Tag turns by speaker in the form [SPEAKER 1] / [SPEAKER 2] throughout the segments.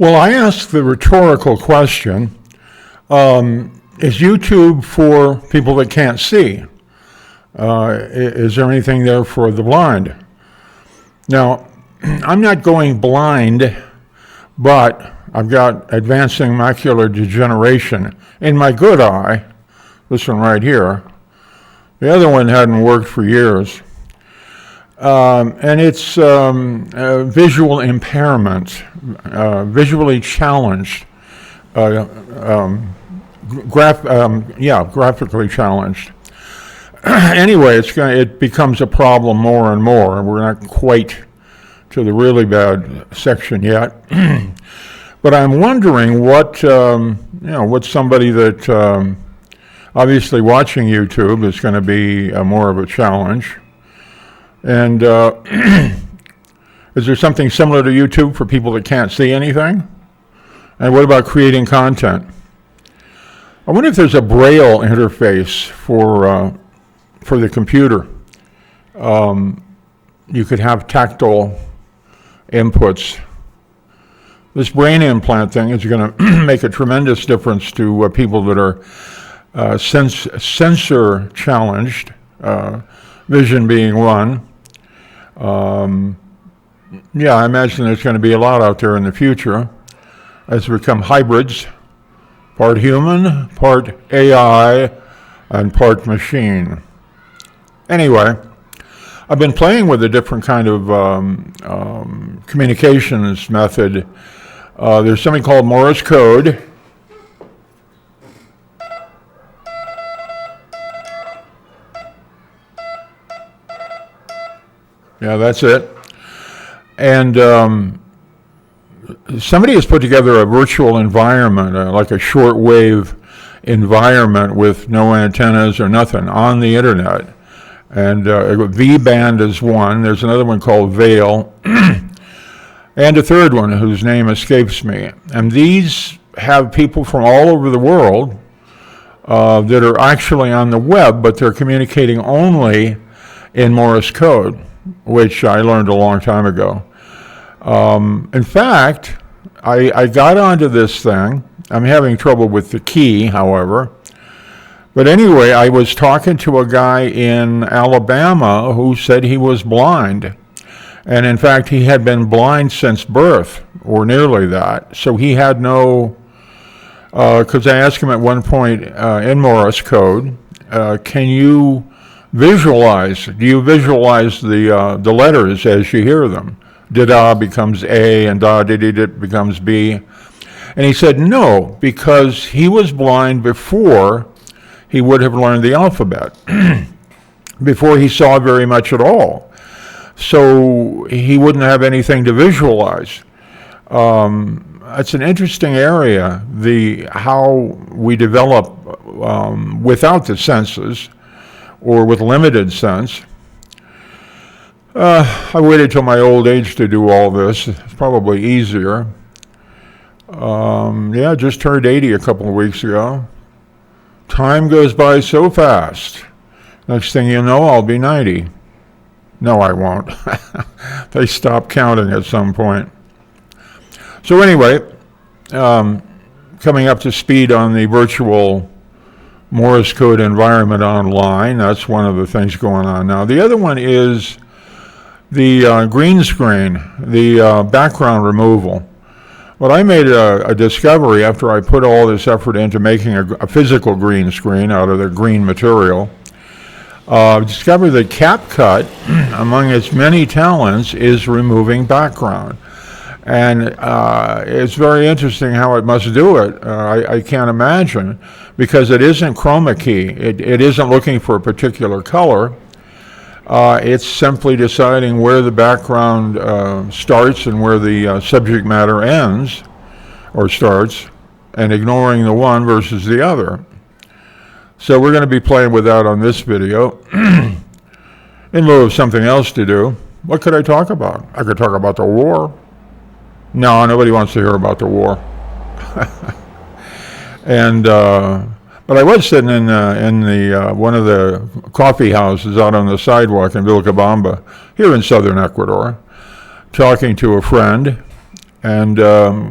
[SPEAKER 1] Well, I asked the rhetorical question, is YouTube for people that can't see? Is there anything there for the blind? Now, I'm not going blind, but I've got advancing macular degeneration in my good eye, this one right here. The other one hadn't worked for years. And it's visual impairment, visually challenged, graphically challenged. Anyway, it becomes a problem more and more. We're not quite to the really bad section yet. But I'm wondering what somebody that obviously watching YouTube is going to be more of a challenge. And is there something similar to YouTube for people that can't see anything? And what about creating content? I wonder if there's a Braille interface for the computer. You could have tactile inputs. This brain implant thing is going to make a tremendous difference to people that are sensor challenged, vision being one. I imagine there's going to be a lot out there in the future as we become hybrids, part human, part AI, and part machine. Anyway, I've been playing with a different kind of communications method. There's something called Morse code. Yeah, that's it. And somebody has put together a virtual environment, like a shortwave environment with no antennas or nothing on the internet. And V-band is one. There's another one called Veil. And a third one whose name escapes me. And these have people from all over the world that are actually on the web, but they're communicating only in Morse code, which I learned a long time ago. In fact, I got onto this thing. I'm having trouble with the key, however. But anyway, I was talking to a guy in Alabama who said he was blind. And in fact, he had been blind since birth, or nearly that. So he had no, because I asked him at one point in Morse code, can you visualize, do you visualize the letters as you hear them? Da-da becomes A and da-di-di-dit becomes B. And he said no, because he was blind before he would have learned the alphabet, before he saw very much at all. So he wouldn't have anything to visualize. It's an interesting area, how we develop without the senses, or with limited sense. I waited till my old age to do all this. It's probably easier. Just turned 80 a couple of weeks ago. Time goes by so fast. Next thing you know, I'll be 90. No, I won't. They stop counting at some point. So anyway, coming up to speed on the virtual Morse code environment online. That's one of the things going on now. The other one is the green screen, the background removal. Well, I made a discovery after I put all this effort into making a physical green screen out of the green material. Discovered that CapCut, among its many talents, is removing background. And it's very interesting how it must do it. I can't imagine, because it isn't chroma key. It isn't looking for a particular color. It's simply deciding where the background starts and where the subject matter ends or starts, and ignoring the one versus the other. So we're going to be playing with that on this video. In lieu of something else to do, what could I talk about? I could talk about the war. No, nobody wants to hear about the war. But I was sitting in the one of the coffee houses out on the sidewalk in Vilcabamba, here in southern Ecuador, talking to a friend, and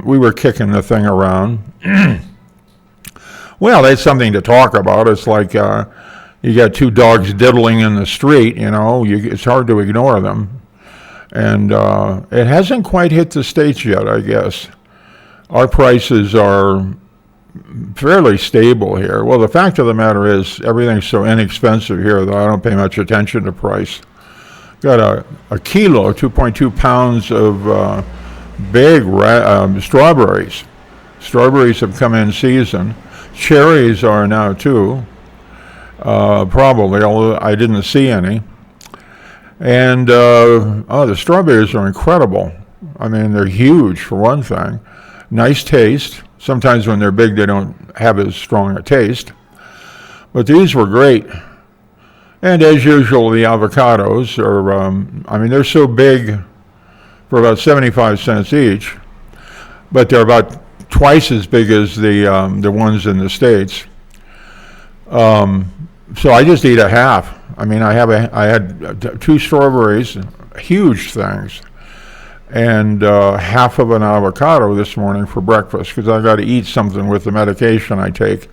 [SPEAKER 1] we were kicking the thing around. Well, that's something to talk about. It's like you got two dogs diddling in the street, it's hard to ignore them. And it hasn't quite hit the States yet, I guess. Our prices are fairly stable here. Well, the fact of the matter is everything's so inexpensive here that I don't pay much attention to price. Got a kilo, 2.2 pounds of big strawberries. Strawberries have come in season. Cherries are now too, probably, although I didn't see any. And the strawberries are incredible. I mean, they're huge for one thing. Nice taste. Sometimes when they're big, they don't have as strong a taste. But these were great. And as usual, the avocados are, they're so big for about 75 cents each, but they're about twice as big as the ones in the States. So I just eat a half. I had 2 strawberries, huge things, and half of an avocado this morning for breakfast because I got to eat something with the medication I take.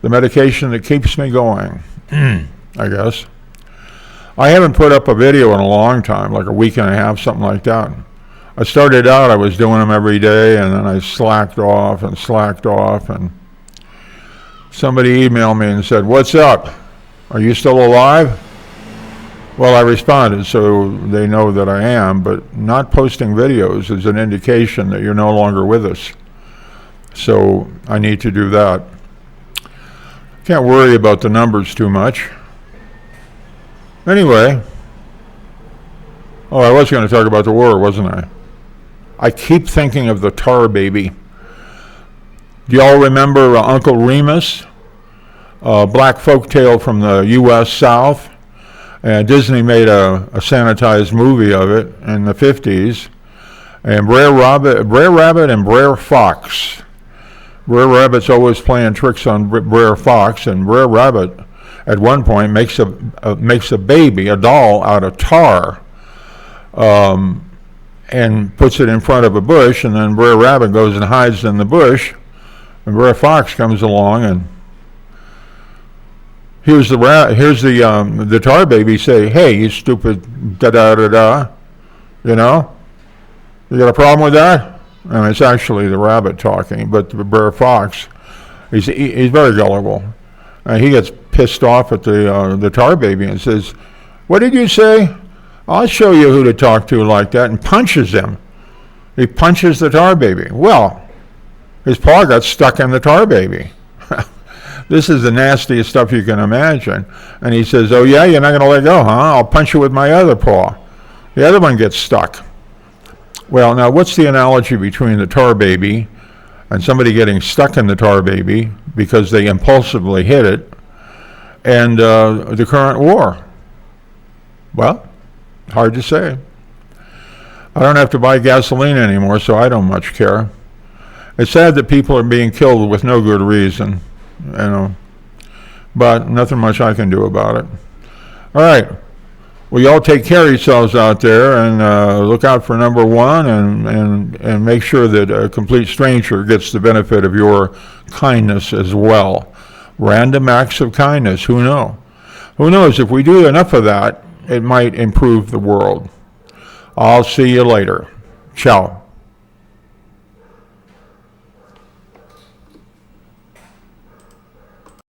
[SPEAKER 1] The medication that keeps me going, I guess. I haven't put up a video in a long time, like a week and a half, something like that. I started out, I was doing them every day, and then I slacked off, and somebody emailed me and said, "What's up? Are you still alive?" Well, I responded, so they know that I am, but not posting videos is an indication that you're no longer with us. So I need to do that. Can't worry about the numbers too much. Anyway, I was going to talk about the war, wasn't I? I keep thinking of the tar baby. Do y'all remember Uncle Remus? A black folktale from the U.S. South. And Disney made a sanitized movie of it in the 50s. And Brer Rabbit and Brer Fox. Brer Rabbit's always playing tricks on Brer Fox, and Brer Rabbit at one point makes a baby, a doll, out of tar, and puts it in front of a bush, and then Brer Rabbit goes and hides in the bush, and Brer Fox comes along, and here's the tar baby say, "Hey, you stupid da-da-da-da, you got a problem with that?" And it's actually the rabbit talking, but the Brer Fox, he's very gullible. He gets pissed off at the tar baby and says, "What did you say? I'll show you who to talk to," like that, and punches him. He punches the tar baby. Well, his paw got stuck in the tar baby. This is the nastiest stuff you can imagine. And he says, "Oh yeah, you're not going to let go, huh? I'll punch you with my other paw." The other one gets stuck. Well, now what's the analogy between the tar baby and somebody getting stuck in the tar baby because they impulsively hit it and the current war? Well, hard to say. I don't have to buy gasoline anymore, so I don't much care. It's sad that people are being killed with no good reason, but nothing much I can do about it. All right. Well, y'all take care of yourselves out there, and look out for number 1, and make sure that a complete stranger gets the benefit of your kindness as well. Random acts of kindness, who knows? Who knows, if we do enough of that, it might improve the world. I'll see you later. Ciao.